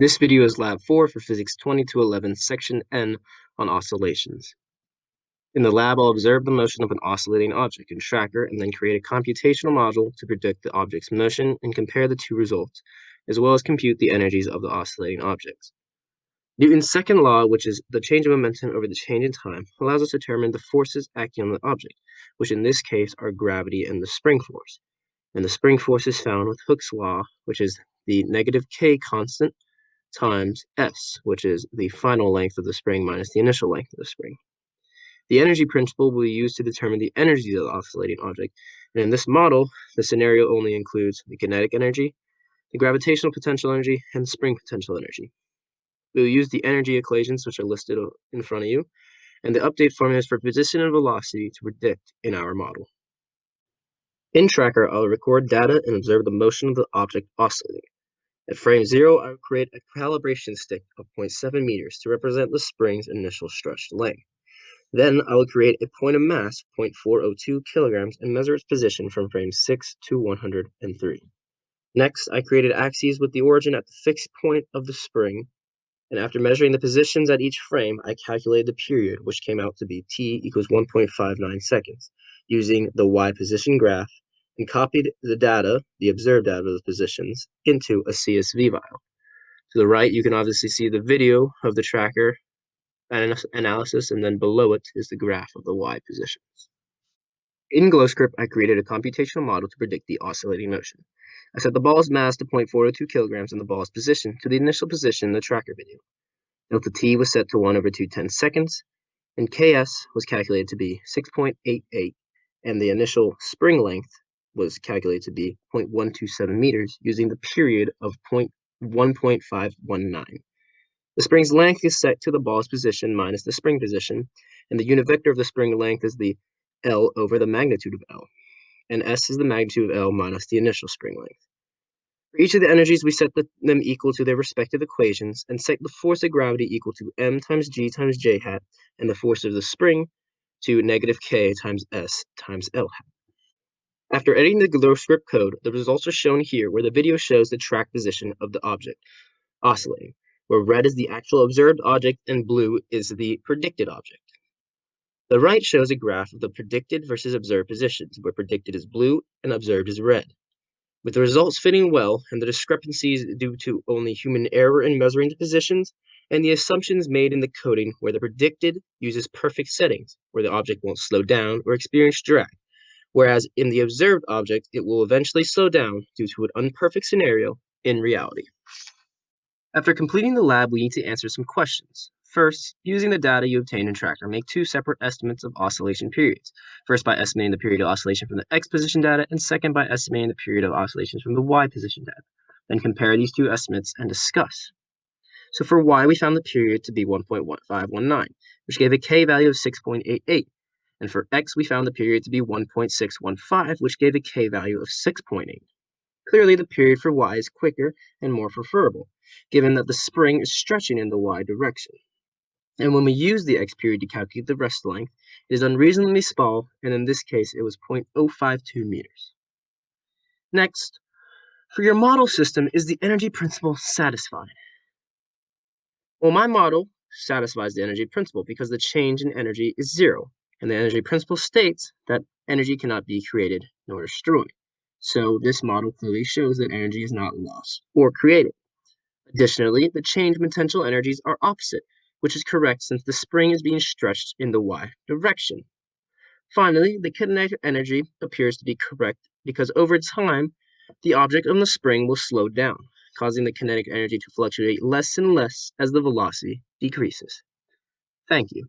This video is Lab 4 for Physics 2211, Section N on oscillations. In the lab, I'll observe the motion of an oscillating object in Tracker and then create a computational model to predict the object's motion and compare the two results, as well as compute the energies of the oscillating objects. Newton's second law, which is the change of momentum over the change in time, allows us to determine the forces acting on the object, which in this case are gravity and the spring force. And the spring force is found with Hooke's law, which is the negative k constant times S, which is the final length of the spring minus the initial length of the spring. The energy principle will be used to determine the energy of the oscillating object, and in this model, the scenario only includes the kinetic energy, the gravitational potential energy, and spring potential energy. We will use the energy equations, which are listed in front of you, and the update formulas for position and velocity to predict in our model. In Tracker, I'll record data and observe the motion of the object oscillating. At frame 0, I will create a calibration stick of 0.7 meters to represent the spring's initial stretched length. Then I will create a point of mass, 0.402 kilograms, and measure its position from frame 6 to 103. Next, I created axes with the origin at the fixed point of the spring, and after measuring the positions at each frame, I calculated the period, which came out to be t equals 1.59 seconds, using the y position graph, and copied the data, the observed data of the positions, into a CSV file. To the right, you can obviously see the video of the tracker analysis, and then below it is the graph of the y positions. In GlowScript, I created a computational model to predict the oscillating motion. I set the ball's mass to 0.402 kilograms and the ball's position to the initial position in the tracker video. Delta t was set to 1/210 seconds, and Ks was calculated to be 6.88, and the initial spring length was calculated to be 0.127 meters using the period of 1.519. The spring's length is set to the ball's position minus the spring position, and the unit vector of the spring length is the L over the magnitude of L, and S is the magnitude of L minus the initial spring length. For each of the energies, we set them equal to their respective equations and set the force of gravity equal to m times g times j hat, and the force of the spring to negative k times s times l hat. After editing the GlowScript code, the results are shown here, where the video shows the track position of the object oscillating, where red is the actual observed object and blue is the predicted object. The right shows a graph of the predicted versus observed positions, where predicted is blue and observed is red. With the results fitting well and the discrepancies due to only human error in measuring the positions, and the assumptions made in the coding where the predicted uses perfect settings, where the object won't slow down or experience drag, whereas in the observed object, it will eventually slow down due to an unperfect scenario in reality. After completing the lab, we need to answer some questions. First, using the data you obtained in Tracker, make two separate estimates of oscillation periods. First, by estimating the period of oscillation from the x position data, and second, by estimating the period of oscillations from the y position data. Then compare these two estimates and discuss. So for y, we found the period to be 1.1519, which gave a k value of 6.88. And for x, we found the period to be 1.615, which gave a k value of 6.8. Clearly, the period for y is quicker and more preferable, given that the spring is stretching in the y direction. And when we use the x period to calculate the rest length, it is unreasonably small, and in this case, it was 0.052 meters. Next, for your model system, is the energy principle satisfied? Well, my model satisfies the energy principle because the change in energy is zero, and the energy principle states that energy cannot be created nor destroyed. So this model clearly shows that energy is not lost or created. Additionally, the change potential energies are opposite, which is correct since the spring is being stretched in the y direction. Finally, the kinetic energy appears to be correct because over time, the object on the spring will slow down, causing the kinetic energy to fluctuate less and less as the velocity decreases. Thank you.